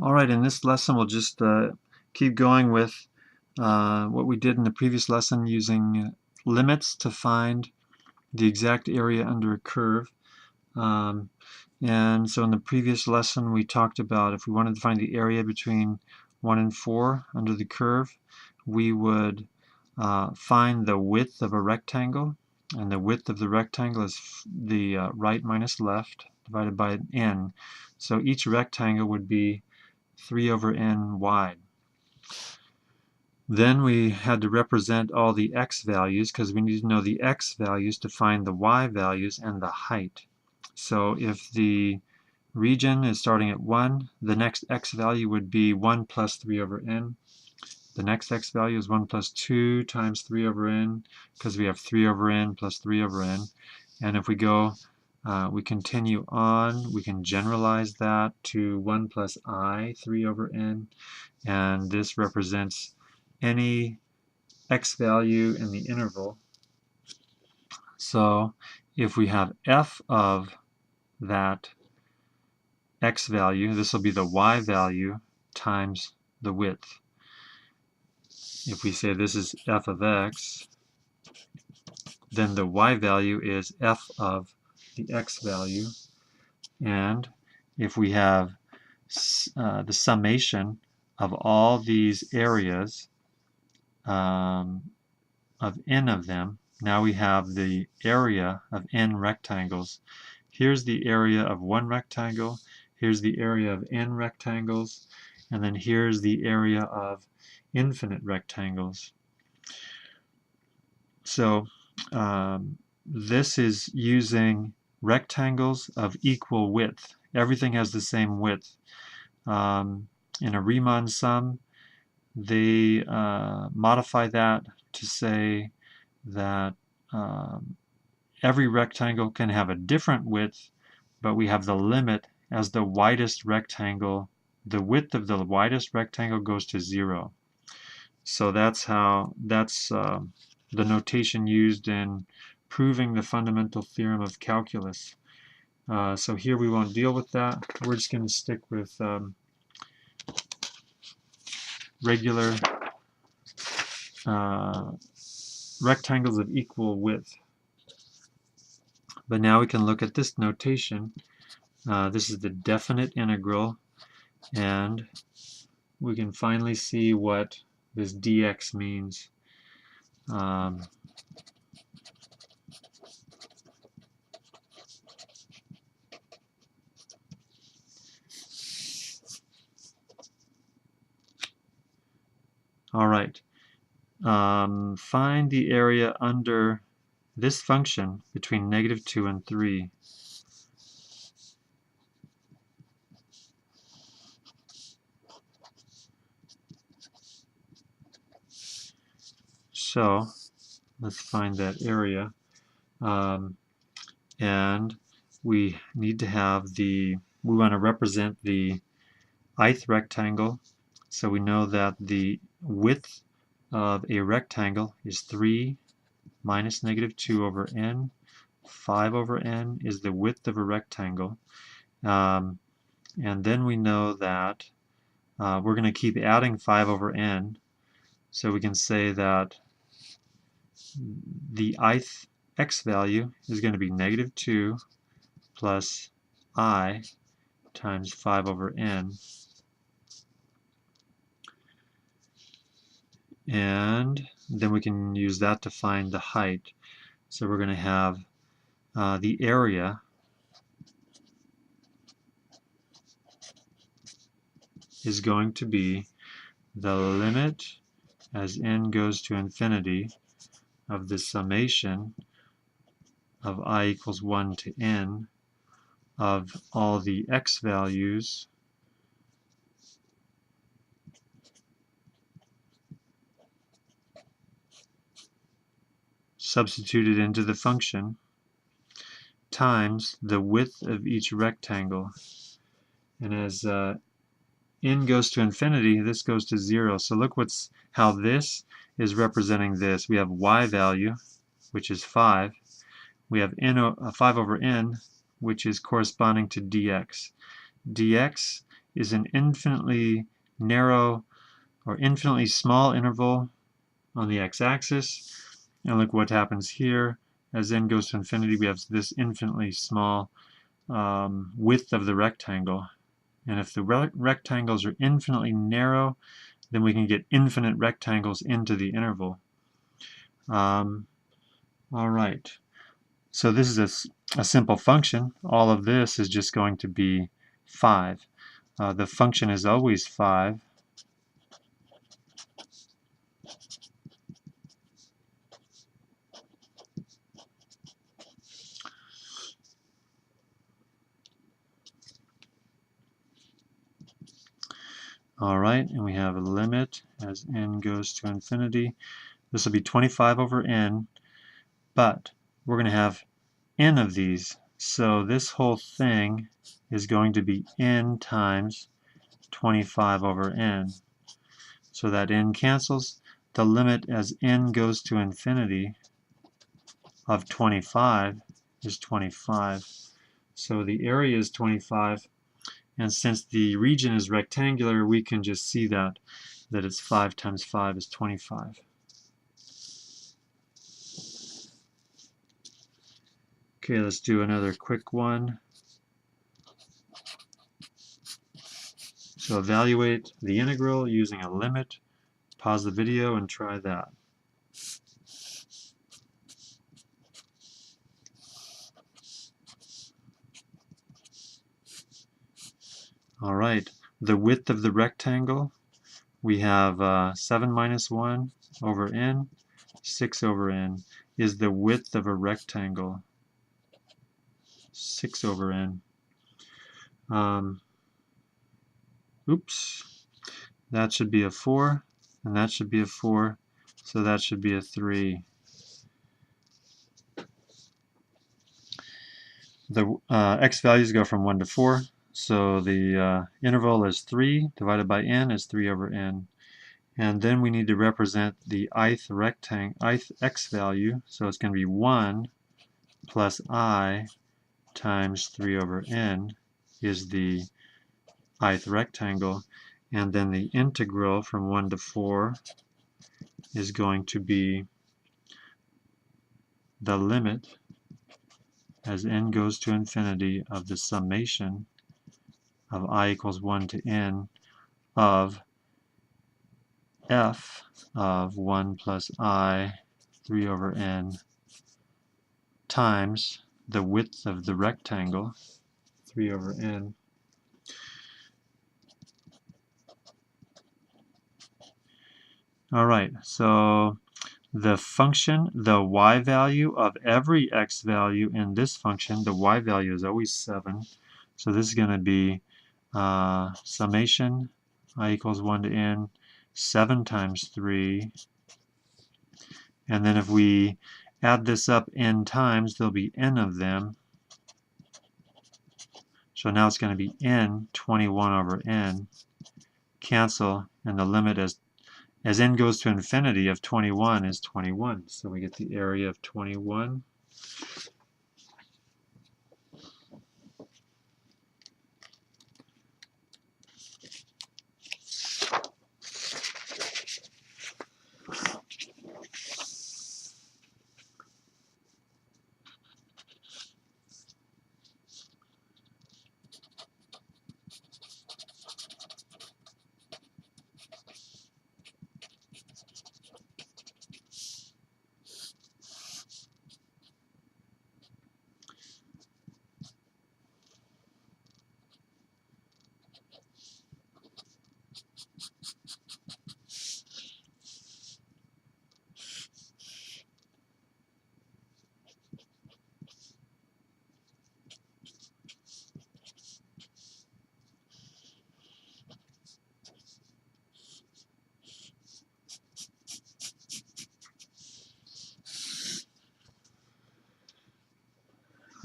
Alright, in this lesson we'll just keep going with what we did in the previous lesson, using limits to find the exact area under a curve. And so in the previous lesson we talked about if we wanted to find the area between 1 and 4 under the curve, we would find the width of a rectangle, and the width of the rectangle is the right minus left divided by n. So each rectangle would be 3 over n wide. Then we had to represent all the x values, because we need to know the x values to find the y values and the height. So if the region is starting at 1, the next x value would be 1 plus 3 over n. The next x value is 1 plus 2 times 3 over n, because we have 3 over n plus 3 over n. And if we go, we continue on, we can generalize that to 1 plus I, 3 over n, and this represents any x value in the interval. So if we have f of that x value, this will be the y value times the width. If we say this is f of x, then the y value is f of the x value. And if we have the summation of all these areas, of n of them, now we have the area of n rectangles. Here's the area of one rectangle, here's the area of n rectangles, and then here's the area of infinite rectangles. So this is using rectangles of equal width. Everything has the same width. In a Riemann sum, they modify that to say that every rectangle can have a different width, but we have the limit as the widest rectangle. The width of the widest rectangle goes to 0. So that's the notation used in proving the fundamental theorem of calculus. So here we won't deal with that. We're just going to stick with regular rectangles of equal width. But now we can look at this notation. This is the definite integral, and we can finally see what this dx means. All right. Find the area under this function between -2 and 3. So let's find that area. And we need to have we want to represent the ith rectangle. So we know that the width of a rectangle is 3 minus -2 over n. 5 over n is the width of a rectangle. And then we know that we're going to keep adding 5 over n. So we can say that the ith x value is going to be -2 plus I times 5 over n. And then we can use that to find the height. So we're going to have the area is going to be the limit as n goes to infinity of the summation of I equals 1 to n of all the x values substituted into the function times the width of each rectangle. And as n goes to infinity, this goes to 0. So look how this is representing this. We have y value, which is 5. We have 5 over n, which is corresponding to dx. Dx is an infinitely narrow or infinitely small interval on the x-axis. And look what happens here. As n goes to infinity, we have this infinitely small width of the rectangle. And if the rectangles are infinitely narrow, then we can get infinite rectangles into the interval. All right. So this is a simple function. All of this is just going to be 5. The function is always 5. All right, and we have a limit as n goes to infinity. This will be 25 over n, but we're going to have n of these. So this whole thing is going to be n times 25 over n. So that n cancels. The limit as n goes to infinity of 25 is 25. So the area is 25. And since the region is rectangular, we can just see that it's 5 times 5 is 25. Okay, let's do another quick one. So evaluate the integral using a limit. Pause the video and try that. All right, the width of the rectangle, we have 7 minus 1 over n, 6 over n is the width of a rectangle. 6 over n. Oops, that should be a 4, and that should be a 4, so that should be a 3. The x values go from 1 to 4, so the interval is 3 divided by n is 3 over n. And then we need to represent the ith x value, so it's going to be 1 plus I times 3 over n is the ith rectangle, and then the integral from 1 to 4 is going to be the limit as n goes to infinity of the summation of I equals 1 to n of f of 1 plus I 3 over n times the width of the rectangle, 3 over n. All right, so the function, the y value of every x value in this function, the y value is always 7. So this is going to be summation I equals 1 to n, 7 times 3. And then if we add this up n times, there'll be n of them. So now it's going to be n, 21 over n. Cancel, and the limit as n goes to infinity of 21 is 21. So we get the area of 21.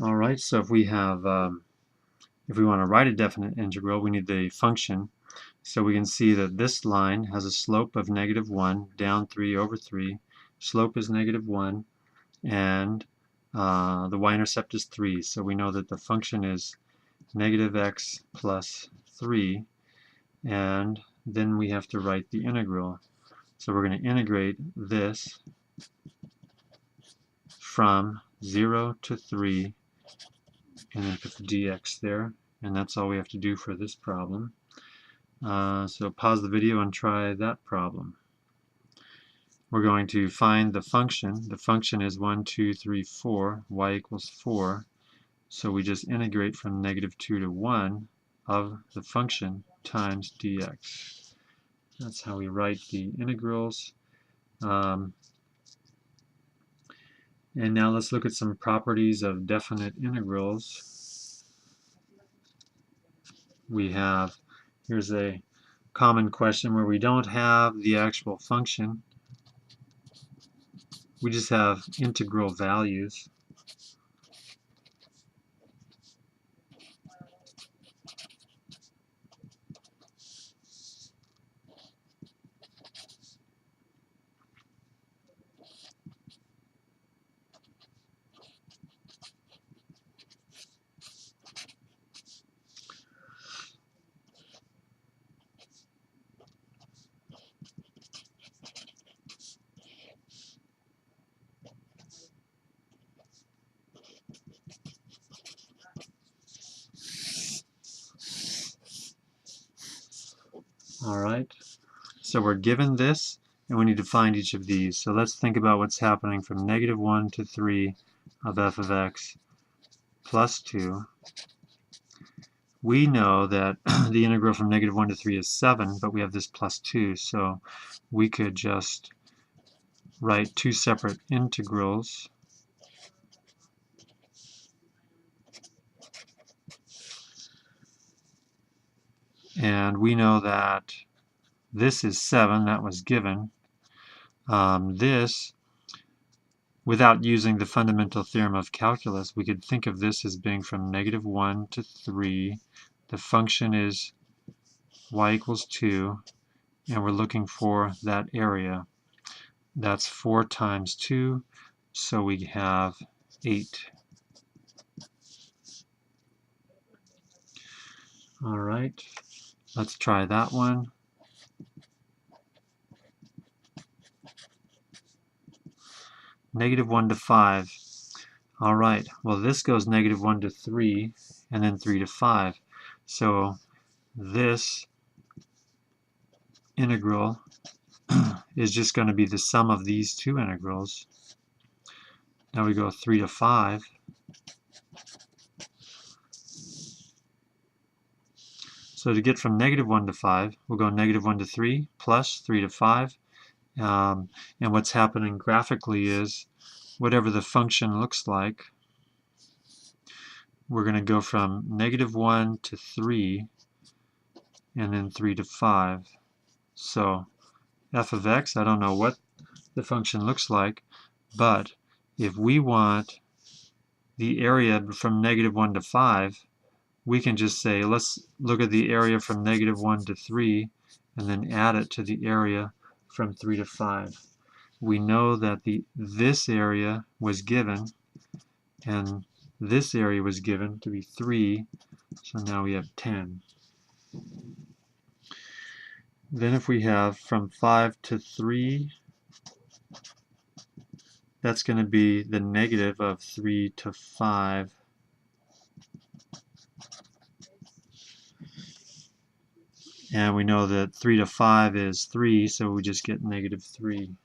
All right, so if we have, if we want to write a definite integral, we need the function. So we can see that this line has a slope of -1, down 3 over 3. Slope is -1, and the y-intercept is 3. So we know that the function is -x plus 3. and then we have to write the integral. So we're going to integrate this from 0 to 3, and then put the dx there, and that's all we have to do for this problem. So pause the video and try that problem. We're going to find the function. The function is 1, 2, 3, 4, y equals 4. So we just integrate from -2 to 1 of the function times dx. That's how we write the integrals. And now let's look at some properties of definite integrals. We have, here's a common question where we don't have the actual function. We just have integral values. All right, so we're given this, and we need to find each of these. So let's think about what's happening from -1 to 3 of f of x plus 2. We know that the integral from -1 to 3 is 7, but we have this plus 2, so we could just write two separate integrals. And we know that this is 7, that was given. This, without using the fundamental theorem of calculus, we could think of this as being from -1 to 3. The function is y equals 2, and we're looking for that area. That's 4 times 2, so we have 8. All right, let's try that one. -1 to 5. All right, well this goes -1 to 3, and then 3 to 5. So this integral is just going to be the sum of these two integrals. Now we go 3 to 5. So to get from -1 to 5, we'll go -1 to 3 plus 3 to 5. And what's happening graphically is whatever the function looks like, we're going to go from -1 to 3 and then 3 to 5. So f of x, I don't know what the function looks like, but if we want the area from -1 to 5, we can just say, let's look at the area from -1 to 3 and then add it to the area from 3 to 5. We know that this area was given and this area was given to be 3, so now we have 10. Then if we have from 5 to 3, that's going to be the negative of 3 to 5. And we know that 3 to 5 is 3, so we just get -3.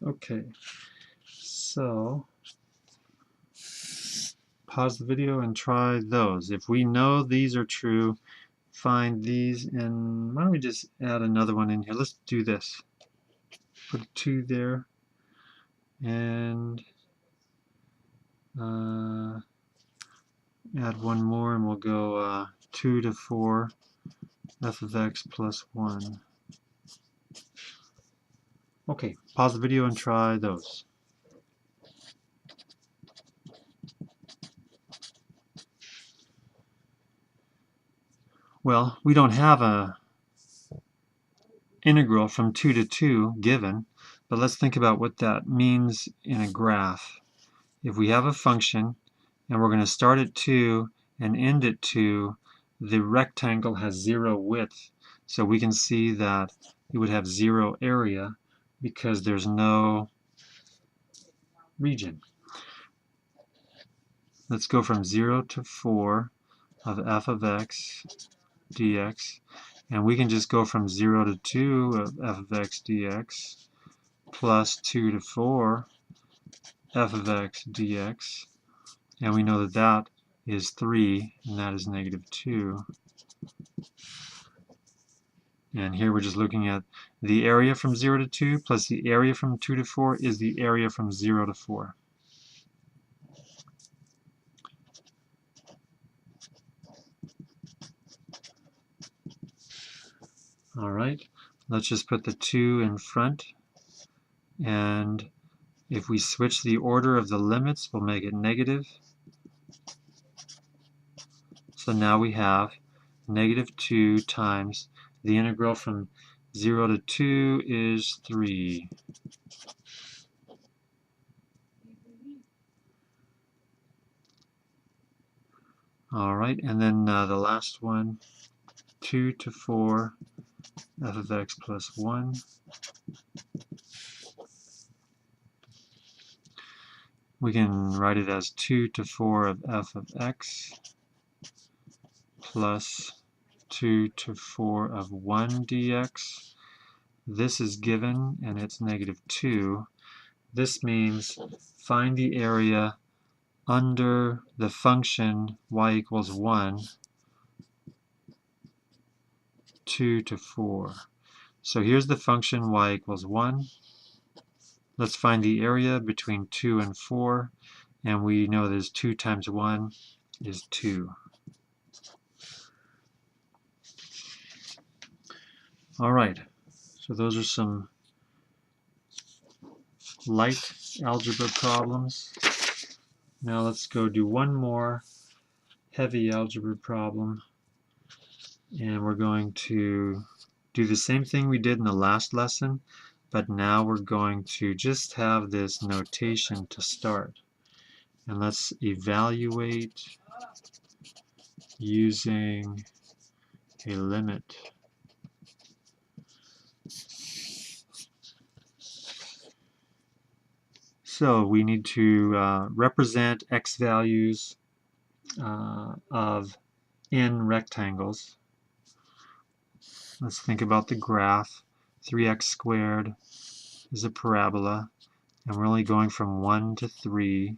Okay, so pause the video and try those. If we know these are true, find these, and why don't we just add another one in here? Let's do this. Put a 2 there, and add one more, and we'll go 2 to 4 f of x plus 1. Okay, pause the video and try those. Well, we don't have a integral from 2 to 2 given, but let's think about what that means in a graph. If we have a function and we're going to start at 2 and end at 2, the rectangle has 0 width, so we can see that it would have 0 area because there's no region. Let's go from 0 to 4 of f of x dx, and we can just go from 0 to 2 of f of x dx plus 2 to 4 f of x dx, and we know that that is 3 and that is negative 2. And here we're just looking at the area from 0 to 2 plus the area from 2 to 4 is the area from 0 to 4. Alright, let's just put the 2 in front, and if we switch the order of the limits, we'll make it negative. So now we have negative 2 times the integral from 0 to 2 is 3. Alright, and then the last one, 2 to 4 f of x plus 1. We can write it as 2 to 4 of f of x plus 2 to 4 of 1 dx. This is given and it's negative 2. This means find the area under the function y equals 1, 2 to 4. So here's the function y equals 1. Let's find the area between 2 and 4, and we know that 2 times 1 is 2. Alright, so those are some light algebra problems. Now let's go do one more heavy algebra problem, and we're going to do the same thing we did in the last lesson, but now we're going to just have this notation to start. And let's evaluate using a limit. So we need to represent x values of n rectangles. Let's think about the graph. 3x squared is a parabola, and we're only going from 1 to 3.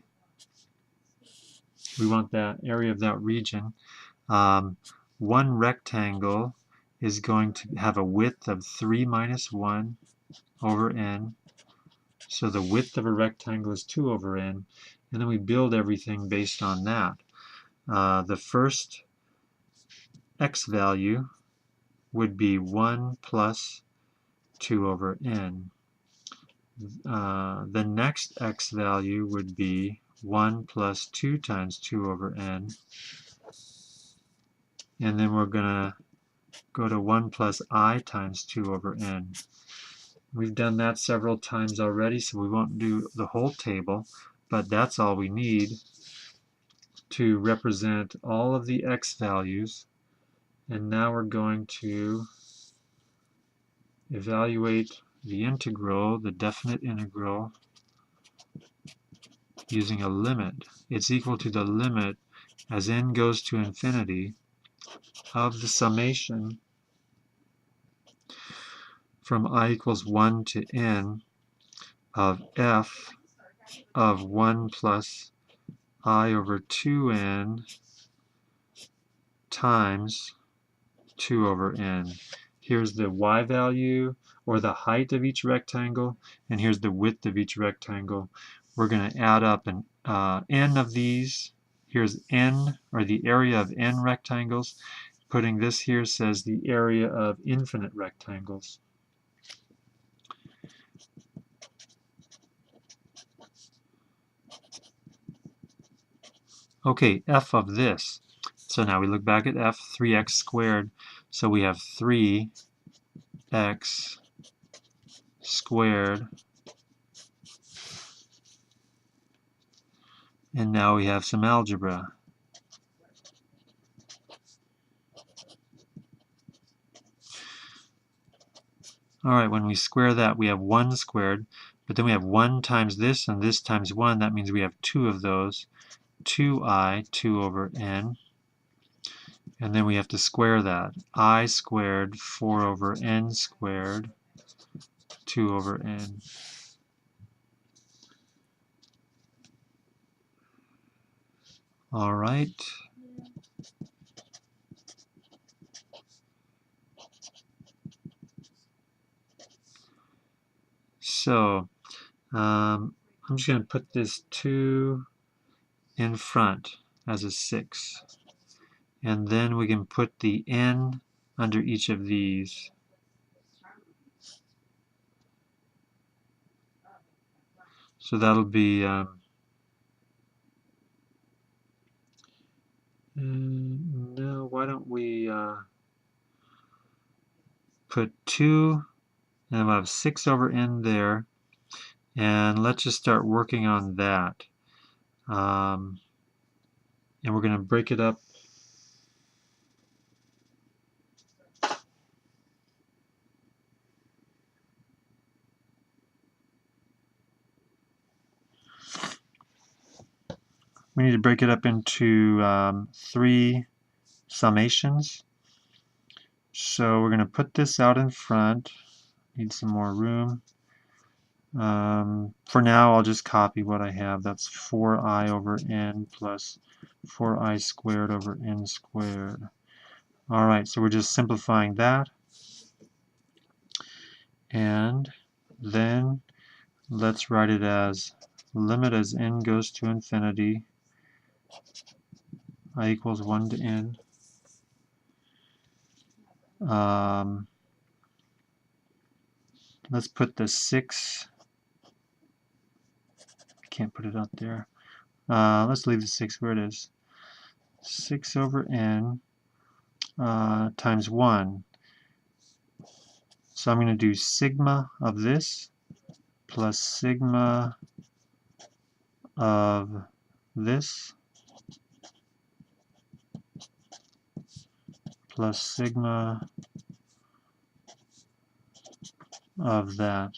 We want that area of that region. One rectangle is going to have a width of 3 minus 1 over n. So the width of a rectangle is 2 over n, and then we build everything based on that. The first x value would be 1 plus 2 over n. The next x value would be 1 plus 2 times 2 over n. And then we're going to go to 1 plus I times 2 over n. We've done that several times already, so we won't do the whole table, but that's all we need to represent all of the x values. And now we're going to evaluate the integral, the definite integral, using a limit. It's equal to the limit as n goes to infinity of the summation from I equals 1 to n of f of 1 plus I over 2n times 2 over n. Here's the y value, or the height of each rectangle, and here's the width of each rectangle. We're going to add up an n of these. Here's n, or the area of n rectangles. Putting this here says the area of infinite rectangles. Okay, f of this. So now we look back at f, 3x squared. So we have 3x squared. And now we have some algebra. Alright, when we square that, we have 1 squared. But then we have 1 times this, and this times 1. That means we have 2 of those. 2i, 2 over n. And then we have to square that. I squared, 4 over n squared, 2 over n. All right. So I'm just going to put this 2 in front as a 6. And then we can put the n under each of these. So that'll be no, why don't we put 2, and we'll have 6 over n there, and let's just start working on that. And we're going to break it up. We need to break it up into 3 summations. So we're going to put this out in front. Need some more room. For now, I'll just copy what I have. That's 4i over n plus 4i squared over n squared. All right, so we're just simplifying that. And then let's write it as limit as n goes to infinity, I equals 1 to n. Let's put the 6. I can't put it out there. Let's leave the 6 where it is. 6 over n times 1. So I'm going to do sigma of this plus sigma of this plus sigma of that.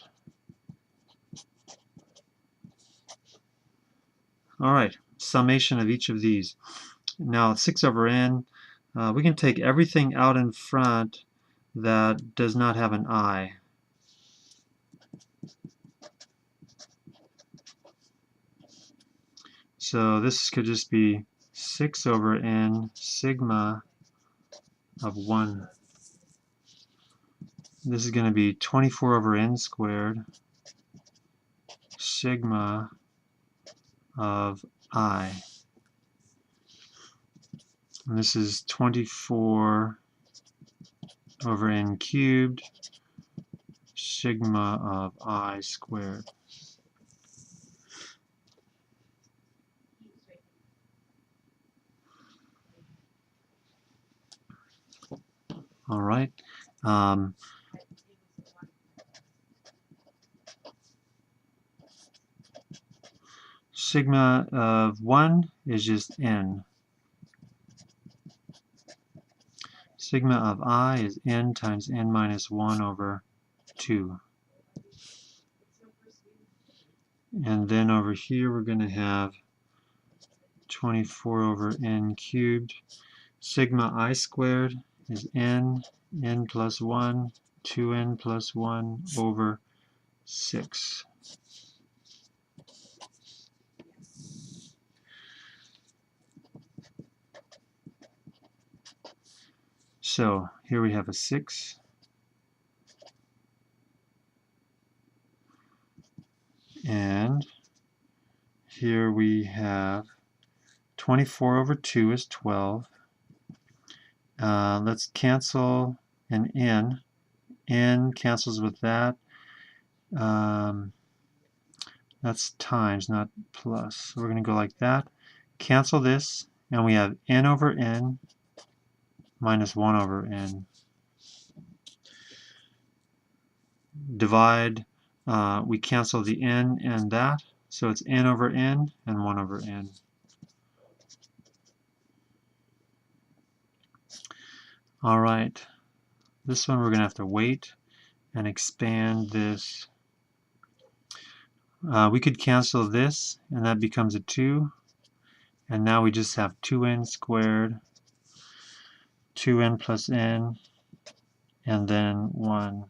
Alright, summation of each of these. Now 6 over n, we can take everything out in front that does not have an I. So this could just be 6 over n sigma of 1. This is going to be 24 over n squared sigma of I. And this is 24 over n cubed sigma of I squared. All right. Sigma of 1 is just n. Sigma of I is n times n minus 1 over 2. And then over here we're going to have 24 over n cubed. Sigma I squared is n plus 1, 2n plus 1 over 6. So here we have a 6. And here we have 24 over 2 is 12. Let's cancel an n. N cancels with that. That's times, not plus. So we're going to go like that. Cancel this, and we have n over n minus 1 over n. Divide, we cancel the n and that, so it's n over n and 1 over n. All right, this one we're going to have to wait and expand this. We could cancel this, and that becomes a 2. And now we just have 2n squared, 2n plus n, and then 1.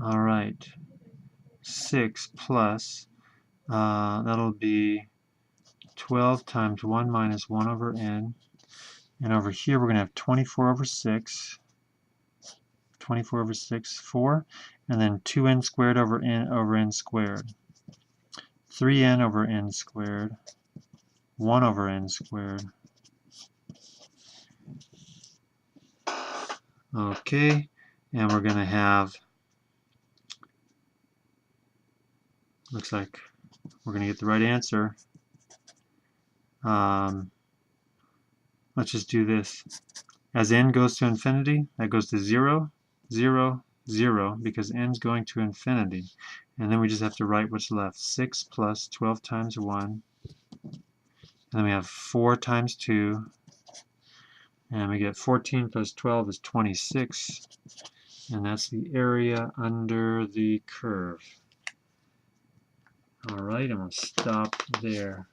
All right, 6 plus, that'll be 12 times 1 minus 1 over n. And over here we're going to have 24 over 6. 24 over 6, 4. And then 2n squared over n squared. 3n over n squared. 1 over n squared. Okay, and we're going to have, looks like we're going to get the right answer. Let's just do this. As n goes to infinity, that goes to 0, 0, 0, because n is going to infinity. And then we just have to write what's left. 6 plus 12 times 1. And then we have 4 times 2. And we get 14 plus 12 is 26. And that's the area under the curve. All right, and we'll stop there.